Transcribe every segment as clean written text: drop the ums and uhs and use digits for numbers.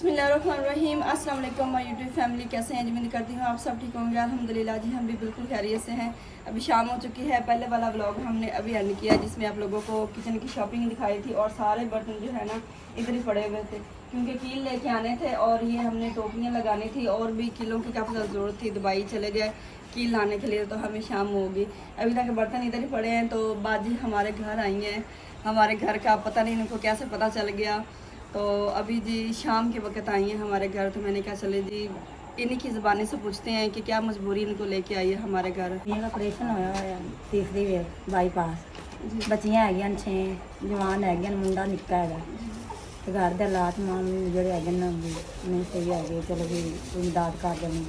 बिस्मिल्लाहिर्रहमानिर्रहीम। अस्सलाम वालेकुम माय यूट्यूब फैमिली, कैसे हैं? उम्मीद करती हूँ आप सब ठीक होंगे। अल्हम्दुलिल्लाह जी, हम भी बिल्कुल खैरियत से हैं। अभी शाम हो चुकी है। पहले वाला व्लॉग हमने अभी एंड किया जिसमें आप लोगों को किचन की शॉपिंग दिखाई थी और सारे बर्तन जो है ना इधर ही पड़े हुए थे क्योंकि कील लेके आने थे और ये हमने टोकरियाँ लगानी थी और भी कीलों की काफ़ी ज़्यादा ज़रूरत थी। दुबई चले गए कील लाने के लिए तो हमें शाम होगी। अभी तक बर्तन इधर ही पड़े हैं। तो बाजी हमारे घर आई हैं। हमारे घर का पता नहीं इनको कैसे पता चल गया। तो अभी जी शाम के वक्त आई हैं हमारे घर। तो मैंने कहा चले जी इन्हीं की ज़बानी से पूछते हैं कि क्या मजबूरी इनको लेके आई है हमारे घर। ये ऑपरेशन होया तीसरी वे बाईपास बच्चियां है 6 जवान है मुंडा निक्का है तो घर के हालात मामले जोड़े है नहीं सही है। चलो भी इमदाद कर देनी।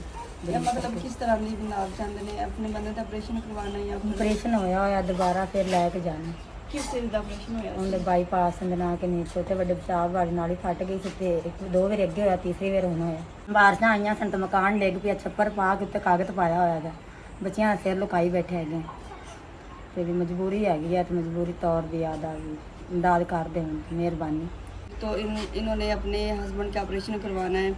मतलब किस तरह की इमदाद चाहते हैं? अपने बंदे का ऑपरेशन करवाना या ऑपरेशन होया दोबारा फिर लैके जाना। किस चीज़ का ऑपरेशन होया? उन्हें बाईपास ना कि नहीं छोटे बड़े पेशाब वाली नाली फट गई सी। एक दो बार अगे होया तीसरी बार होना होया। बारिशां आईयां सन तो मकान डिग पिया छप्पर पा के उत्ते कागज पाया होया था। बच्चियां सिर लुकाई बैठे है तो भी मजबूरी हैगी है तो मजबूरी तौर भी याद आ गई। इमदाद कर दे मेहरबानी। तो इन्होंने अपने हस्बैंड का ऑपरेशन करवाना है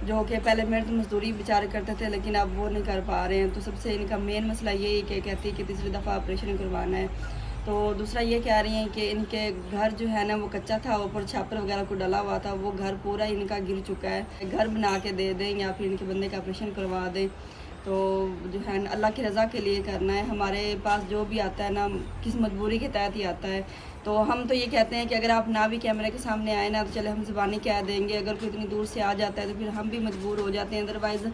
जो कि पहले मेहनत मजदूरी बेचारे करते थे लेकिन अब वो नहीं कर पा रहे हैं। तो सबसे इनका मेन मसला यही कि कहती है कि तीसरी दफ़ा ऑपरेशन करवाना है। तो दूसरा ये कह रही हैं कि इनके घर जो है ना वो कच्चा था, ऊपर छापर वगैरह को डला हुआ था, वो घर पूरा इनका गिर चुका है। घर बना के दे दें या फिर इनके बंदे का ऑपरेशन करवा दें। तो जो है ना अल्लाह की रज़ा के लिए करना है। हमारे पास जो भी आता है ना किस मजबूरी के तहत ही आता है। तो हम तो ये कहते हैं कि अगर आप ना भी कैमरे के सामने आए ना तो चले हम ज़बानी कह देंगे। अगर कोई इतनी दूर से आ जाता है तो फिर हम भी मजबूर हो जाते हैं। अदरवाइज़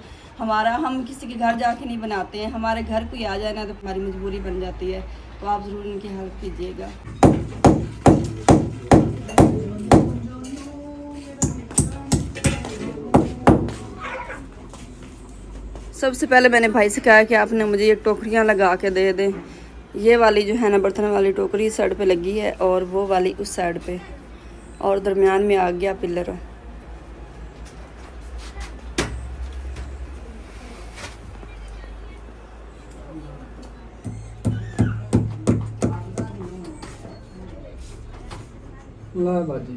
हम किसी के घर जाके नहीं बनाते हैं। हमारे घर कोई आ जाए ना तो हमारी मजबूरी बन जाती है। तो आप ज़रूर इनकी हेल्प कीजिएगा। सबसे पहले मैंने भाई से कहा कि आपने मुझे ये टोकरियाँ लगा के दे दें। ये वाली जो है ना बर्तन वाली टोकरी इस साइड पे लगी है और वो वाली उस साइड पे और दरमियान में आ गया पिलर। बाजी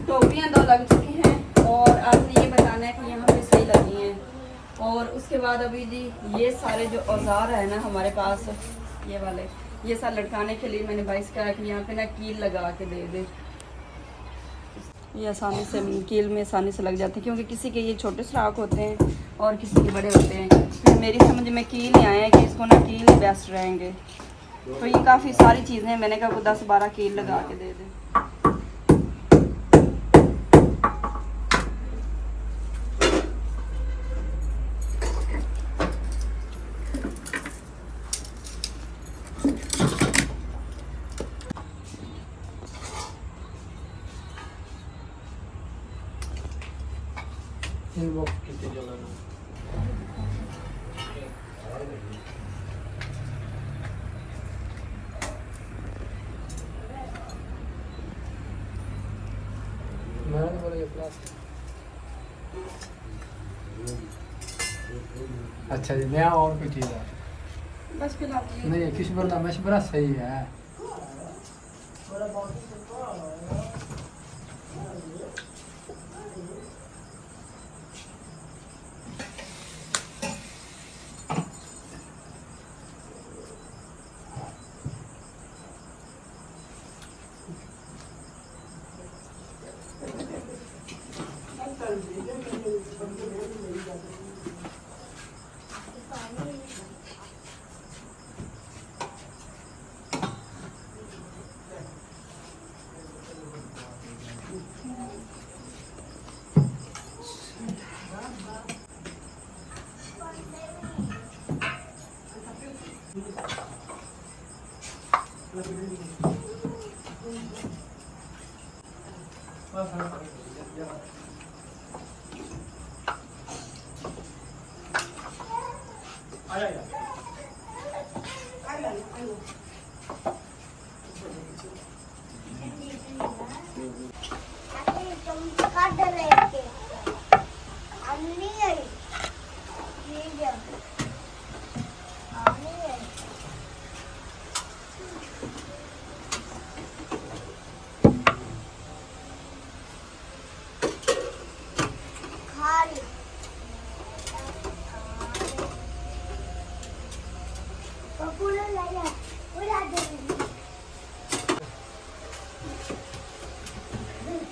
टोकरियाँ 2 लग चुकी हैं और आपने ये बताना है कि यहाँ पे सही लगी हैं। और उसके बाद अभी जी ये सारे जो औजार है ना हमारे पास ये वाले ये सारे लटकाने के लिए मैंने भाई से कहा कि यहाँ पे ना कील लगा के दे दे। ये आसानी से कील में आसानी से लग जाते हैं क्योंकि किसी के ये छोटे सुराख होते हैं और किसी के बड़े होते हैं। फिर मेरी समझ में कील ही आया है कि इसको ना कील ही बेस्ट रहेंगे। तो ये काफ़ी सारी चीज़ें हैं। मैंने कहा वो 10-12 कील लगा के दे दें। अच्छा जी, मैं और कोई चीज़ है बस फिलहाल नहीं किशबरा मशबरा सही है।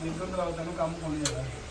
इधर तो आता है काम कौन जाता है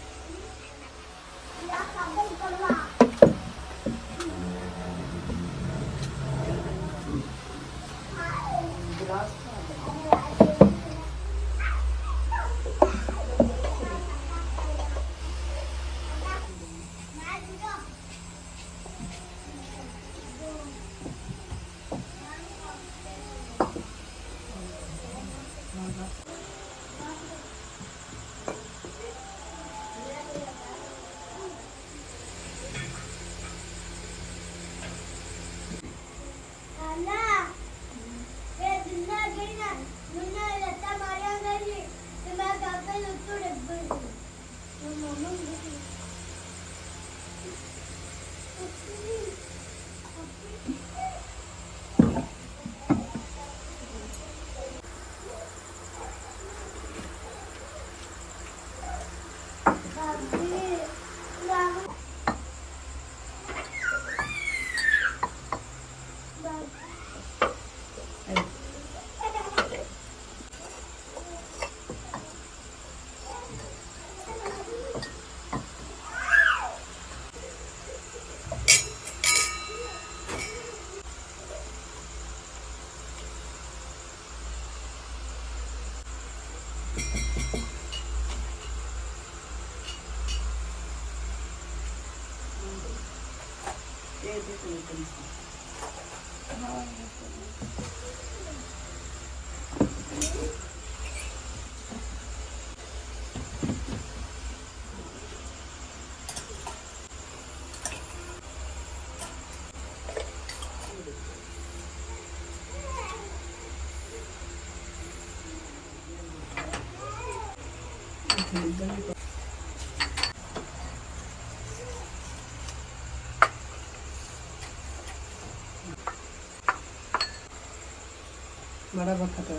बड़ा वक्त है।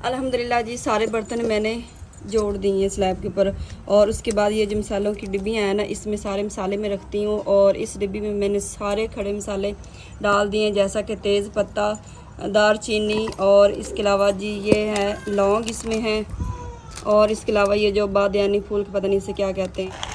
अल्हम्दुलिल्लाह जी सारे बर्तन मैंने जोड़ दिए हैं स्लैब के ऊपर। और उसके बाद ये जो मसालों की डिब्बियाँ हैं ना, इसमें सारे मसाले मैं रखती हूँ। और इस डिब्बी में मैंने सारे खड़े मसाले डाल दिए हैं, जैसा कि तेज़ पत्ता, दारचीनी, और इसके अलावा जी ये है लौंग इसमें है, और इसके अलावा ये जो बादयानी फूल पता नहीं इसे क्या कहते हैं।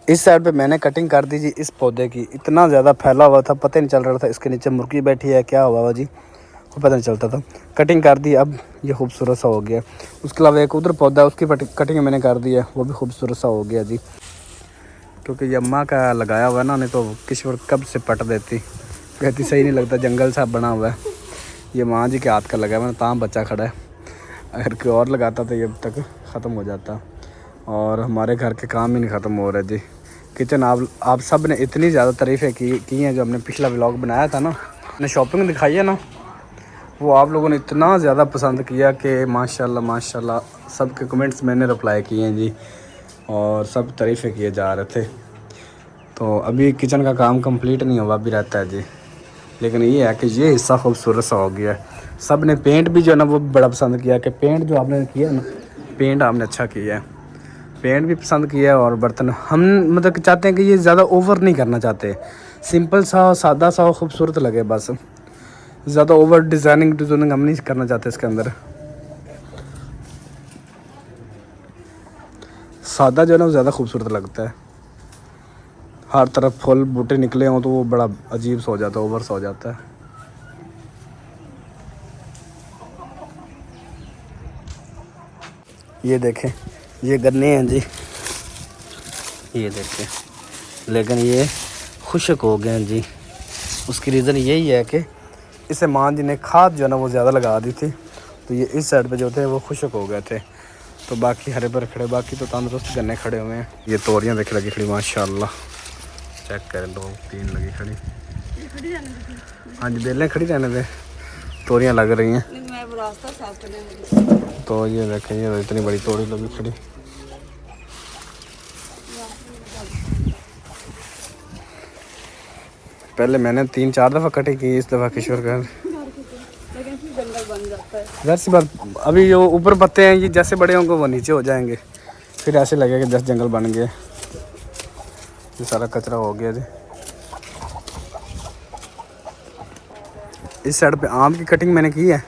इस साइड पे मैंने कटिंग कर दी जी इस पौधे की। इतना ज़्यादा फैला हुआ था, पता ही नहीं चल रहा था इसके नीचे मुर्गी बैठी है क्या हुआ जी, वो पता नहीं चलता था। कटिंग कर दी, अब ये खूबसूरत सा हो गया। उसके अलावा एक उधर पौधा है, उसकी कटिंग मैंने कर दी है, वो भी खूबसूरत सा हो गया जी। क्योंकि ये अम्मा का लगाया हुआ है ना, नहीं तो किश्वर कब से पट देती, कहती सही नहीं लगता, जंगल सा बना हुआ है। ये माँ जी के हाथ का लगा है, मैंने ताम बच्चा खड़ा है। अगर कोई और लगाता तो ये अब तक ख़त्म हो जाता। और हमारे घर के काम ही नहीं ख़त्म हो रहे जी। किचन आप सब ने इतनी ज़्यादा तारीफ़ें की हैं, जो हमने पिछला व्लॉग बनाया था ना, हमने शॉपिंग दिखाई है ना, वो आप लोगों ने इतना ज़्यादा पसंद किया कि माशाल्लाह माशाल्लाह सब के कमेंट्स मैंने रिप्लाई किए हैं जी, और सब तारीफ़ें किए जा रहे थे। तो अभी किचन का काम कंप्लीट नहीं हुआ भी रहता है जी, लेकिन ये है कि ये हिस्सा खूबसूरत सा हो गया है। सब ने पेंट भी जो है ना वो बड़ा पसंद किया कि पेंट जो आपने किया ना, पेंट आपने अच्छा किया है, पेंट भी पसंद किया है। और बर्तन हम मतलब चाहते हैं कि ये ज़्यादा ओवर नहीं करना चाहते, सिंपल सा सादा सा खूबसूरत लगे बस, ज़्यादा ओवर डिज़ाइनिंग हम नहीं करना चाहते इसके अंदर। सादा जो है ना वो ज़्यादा खूबसूरत लगता है, हर तरफ फूल बूटे निकले हों तो वो बड़ा अजीब सा हो जाता है, ओवर सा हो जाता है। ये देखें, ये गन्ने हैं जी, ये देखें, लेकिन ये खुश्क हो गए हैं जी। उसकी रीज़न यही है कि इसे माँ जी ने खाद जो है ना वो ज़्यादा लगा दी थी, तो ये इस साइड पे जो थे वो खुश्क हो गए थे। तो बाकी हरे भरे खड़े, बाकी तो तंदुरुस्त गन्ने खड़े हुए हैं। ये तोरियां देखे लगी खड़ी माशाल्लाह, चेक करें, 2 3 लगी खड़ी। हाँ जी, बेलें खड़ी रहने दे, तोरियां लग रही हैं। मैं वो रास्ता साफ करने लगी। तो ये देखें, ये इतनी बड़ी तोरी लगी खड़ी। पहले मैंने 3-4 दफ़ा कटी की, इस दफ़ा किशोर का, लेकिन फिर जंगल बन जाता है। ज़ाहिर सी बात, अभी जो ऊपर पत्ते हैं ये जैसे बड़े होंगे वो नीचे हो जाएंगे, फिर ऐसे लगेगा जैसे जंगल बन गया। ये सारा कचरा हो गया जी। इस साइड पे आम की कटिंग मैंने की है,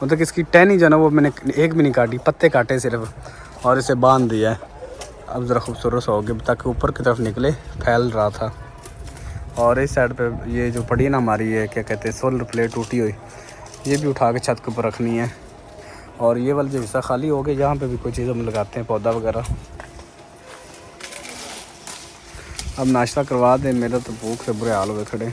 मतलब कि इसकी टहनी जो है ना वो मैंने एक भी नहीं काटी, पत्ते काटे सिर्फ, और इसे बांध दिया है। अब ज़रा खूबसूरत सा हो गया ताकि ऊपर की तरफ निकले, फैल रहा था। और इस साइड पे ये जो पड़ी ना हमारी, ये क्या कहते हैं, सोलर प्लेट टूटी हुई, ये भी उठा के छत के ऊपर रखनी है। और ये वाला जो हिस्सा खाली हो गया, यहाँ पे भी कोई चीज़ हम लगाते हैं, पौधा वगैरह। अब नाश्ता करवा दें, मेरा तो भूख से बुरे हाल हुए खड़े।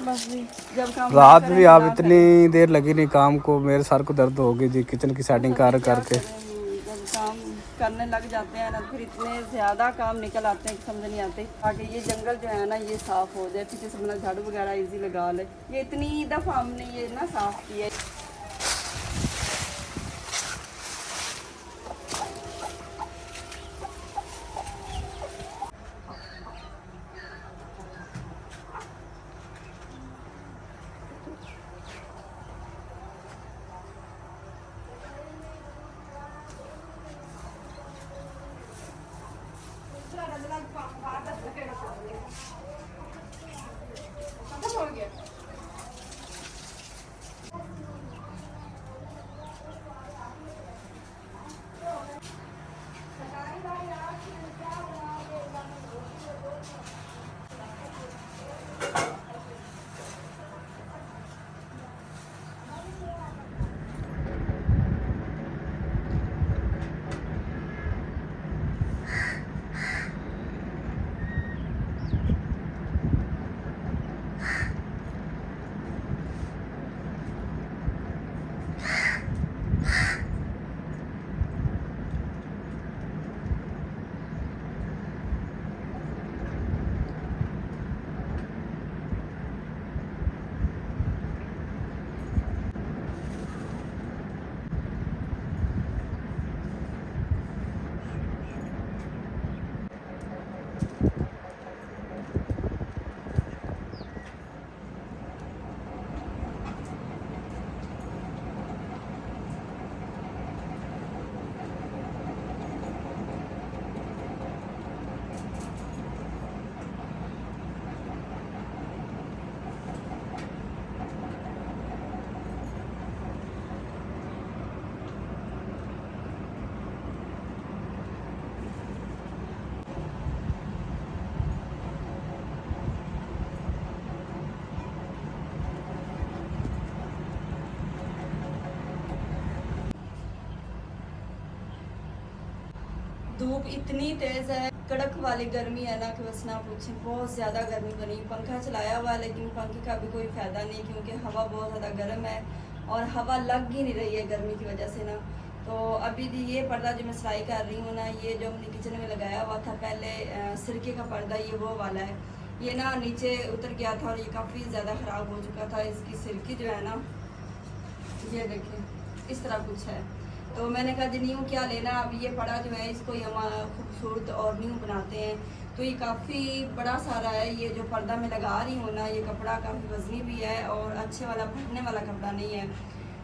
बस भी जब काम रात भी आप इतनी देर लगी नहीं काम को, मेरे सर को दर्द हो गई जी किचन की सेटिंग कर करके। जब काम करने लग जाते हैं ना, फिर इतने ज़्यादा काम निकल आते हैं कि समझ नहीं आते। ताकि ये जंगल जो है ना ये साफ़ हो जाए, पीछे से मतलब झाड़ू वगैरह इजी लगा ले। ये इतनी दफ़ा हमने ये ना साफ़ किया है। धूप इतनी तेज़ है, कड़क वाली गर्मी है ना कि बस ना पूछें, बहुत ज़्यादा गर्मी बनी। पंखा चलाया हुआ लेकिन पंखे का भी कोई फ़ायदा नहीं, क्योंकि हवा बहुत ज़्यादा गर्म है और हवा लग ही नहीं रही है गर्मी की वजह से ना। तो अभी भी ये पर्दा जो मैं सिलाई कर रही हूँ ना, ये जो हमने किचन में लगाया हुआ था पहले सिरके का पर्दा, ये वो वाला है। ये ना नीचे उतर गया था और ये काफ़ी ज़्यादा ख़राब हो चुका था। इसकी सिरकी जो है ना, ये देखिए इस तरह कुछ है। तो मैंने कहा जी न्यू क्या लेना, अब ये पड़ा जो है इसको हम खूबसूरत और न्यू बनाते हैं। तो ये काफ़ी बड़ा सारा है। ये जो पर्दा मैं लगा रही हूँ ना, ये कपड़ा काफ़ी वजनी भी है और अच्छे वाला फटने वाला कपड़ा नहीं है।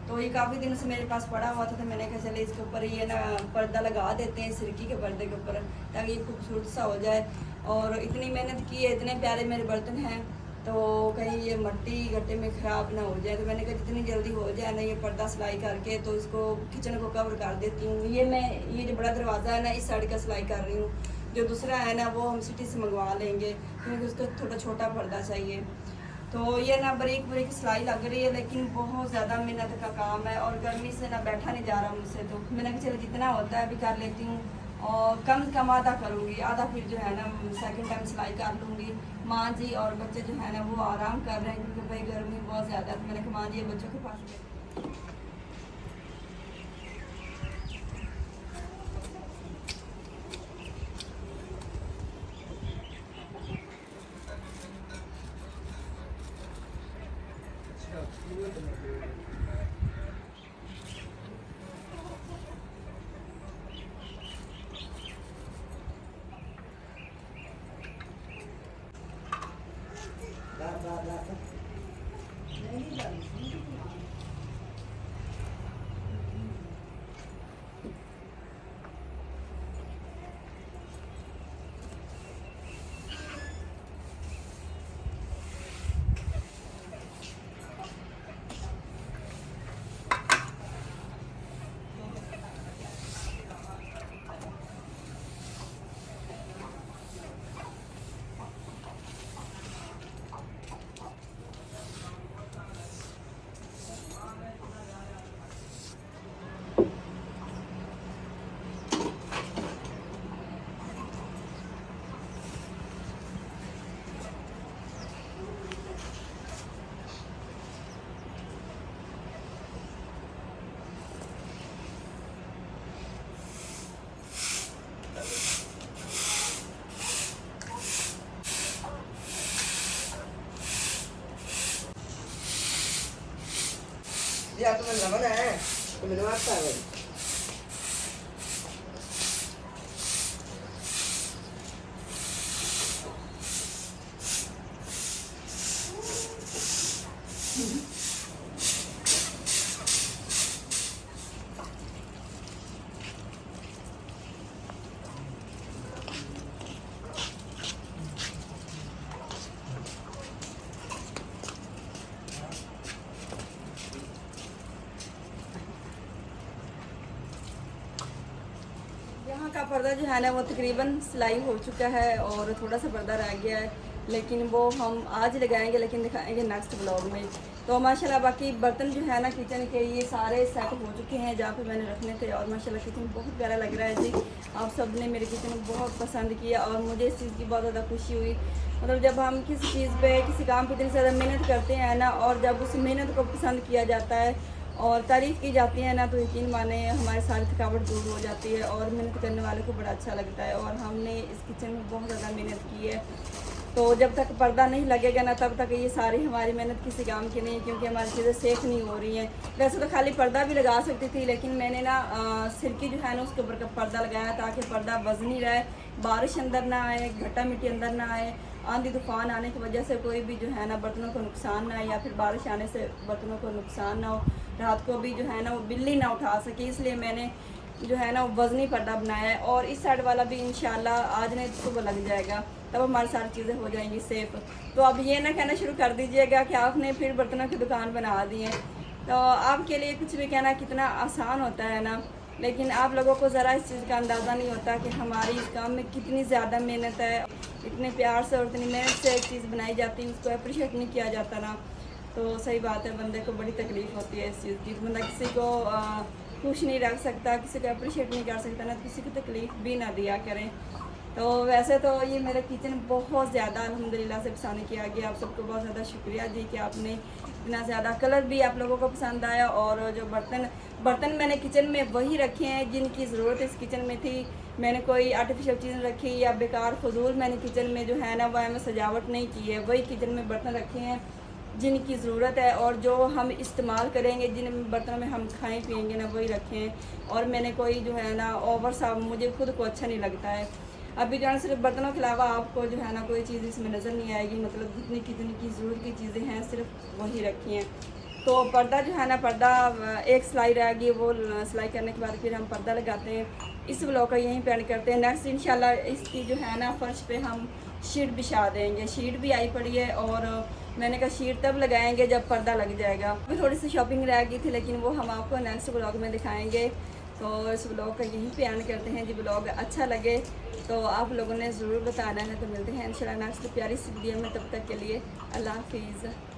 तो ये काफ़ी दिनों से मेरे पास पड़ा हुआ था, तो मैंने कहा चले इसके ऊपर ये ना पर्दा लगा देते हैं सिरकी के पर्दे के ऊपर, ताकि ये खूबसूरत सा हो जाए। और इतनी मेहनत की है, इतने प्यारे मेरे बर्तन हैं, तो कहीं ये मट्टी गट्टे में ख़राब ना हो जाए। तो मैंने कहा जितनी जल्दी हो जाए ना ये पर्दा सिलाई करके तो इसको किचन को कवर कर देती हूँ। ये जो बड़ा दरवाज़ा है ना, इस साइड का सिलाई कर रही हूँ। जो दूसरा है ना वो हम सिटी से मंगवा लेंगे, क्योंकि उसको थोड़ा छोटा पर्दा चाहिए। तो ये ना बारीक बारीक सिलाई लग रही है, लेकिन बहुत ज़्यादा मेहनत का काम है और गर्मी से ना बैठा नहीं जा रहा मुझसे। तो मैंने कहा चलो जितना होता है अभी कर लेती हूँ, और कम से कम आधा करूँगी, आधा फिर जो है ना सेकंड टाइम सिलाई कर लूँगी। माँ जी और बच्चे जो है ना वो आराम कर रहे हैं, क्योंकि भाई गर्मी बहुत ज़्यादा है। तो मैंने कहा माँ जी बच्चों के पास गए। Ya teman-teman ya, teman apa ya? यहाँ का पर्दा जो है ना वो तकरीबन सिलाई हो चुका है और थोड़ा सा पर्दा रह गया है, लेकिन वो हम आज लगाएंगे, लेकिन दिखाएंगे नेक्स्ट ब्लॉग में। तो माशाल्लाह बाकी बर्तन जो है ना किचन के ये सारे सेट हो चुके हैं जहाँ पे मैंने रखने थे, और माशाल्लाह किचन बहुत प्यारा लग रहा है जी। आप सब ने मेरे किचन बहुत पसंद किया और मुझे इस चीज़ की बहुत ज़्यादा खुशी हुई। मतलब जब हम किसी चीज़ पे किसी काम पे इतनी ज़्यादा मेहनत करते हैं ना, और जब उस मेहनत को पसंद किया जाता है और तारीफ़ की जाती है ना, तो यकीन माने हमारी सारी थकावट दूर हो जाती है और मेहनत करने वाले को बड़ा अच्छा लगता है। और हमने इस किचन में बहुत ज़्यादा मेहनत की है, तो जब तक पर्दा नहीं लगेगा ना तब तक ये सारी हमारी मेहनत किसी काम की नहीं है, क्योंकि हमारी चीज़ें सेफ नहीं हो रही हैं। वैसे तो खाली पर्दा भी लगा सकती थी, लेकिन मैंने ना सिरकी जो है ना उसके ऊपर का पर्दा लगाया ताकि पर्दा वजनी रहे, बारिश अंदर ना आए, घट्टा मिट्टी अंदर ना आए, आंधी तूफान आने की वजह से कोई भी जो है ना बर्तनों को नुकसान ना आए, या फिर बारिश आने से बर्तनों को नुकसान ना हो, रात को भी जो है ना वो बिल्ली ना उठा सके। इसलिए मैंने जो है ना वो वजनी पर्दा बनाया है। और इस साइड वाला भी इंशाल्लाह आज नहीं तो सुबह लग जाएगा, तब हमारी सारी चीज़ें हो जाएंगी सेफ। तो अब ये ना कहना शुरू कर दीजिएगा कि आपने फिर बर्तनों की दुकान बना दी है। तो आपके लिए कुछ भी कहना कितना आसान होता है ना, लेकिन आप लोगों को ज़रा इस चीज़ का अंदाज़ा नहीं होता कि हमारी इस काम में कितनी ज़्यादा मेहनत है। इतने प्यार से और इतनी मेहनत से एक चीज़ बनाई जाती है, उसको अप्रिशिएट नहीं किया जाता ना, तो सही बात है, बंदे को बड़ी तकलीफ़ होती है इस चीज़ की। बंदा किसी को खुश नहीं रख सकता, किसी को अप्रिशिएट नहीं कर सकता ना, किसी को तकलीफ़ भी ना दिया करें। तो वैसे तो ये मेरा किचन बहुत ज़्यादा अल्हम्दुलिल्लाह से पसंद किया गया। आप सबको बहुत ज़्यादा शुक्रिया जी कि आपने इतना ज़्यादा, कलर भी आप लोगों को पसंद आया और जो बर्तन बर्तन मैंने किचन में वही रखे हैं जिनकी ज़रूरत इस किचन में थी। मैंने कोई आर्टिफिशियल चीज़ रखी या बेकार फजूल मैंने किचन में जो है ना वह में सजावट नहीं की है। वही किचन में बर्तन रखे हैं जिनकी ज़रूरत है और जो हम इस्तेमाल करेंगे, जिन बर्तनों में हम खाएं पिएंगे ना वही रखे हैं। और मैंने कोई जो है ना ओवर सा मुझे खुद को अच्छा नहीं लगता है। अभी जो है सिर्फ बर्तनों के अलावा आपको जो है ना कोई चीज़ इसमें नज़र नहीं आएगी। मतलब जितनी कितनी की ज़रूरत की चीज़ें हैं सिर्फ वही रखी हैं। तो पर्दा जो है ना, पर्दा एक सिलाई रह गई, वो सिलाई करने के बाद फिर हम पर्दा लगाते हैं। इस ब्लॉग का यहीं पे एंड करते हैं। नेक्स्ट इंशाल्लाह इसकी जो है ना फर्श पे हम शीट बिछा देंगे। शीट भी आई पड़ी है और मैंने कहा शीट तब लगाएंगे जब पर्दा लग जाएगा। अभी थोड़ी सी शॉपिंग रह गई थी लेकिन वो हम आपको नेक्स्ट ब्लॉग में दिखाएंगे। तो इस ब्लॉग का यहीं पे एंड करते हैं। जी ब्लॉग अच्छा लगे तो आप लोगों ने ज़रूर बताना है। तो मिलते हैं इंशाल्लाह नेक्स्ट प्यारी सी वीडियो में, तब तक के लिए अल्लाह हाफिज़।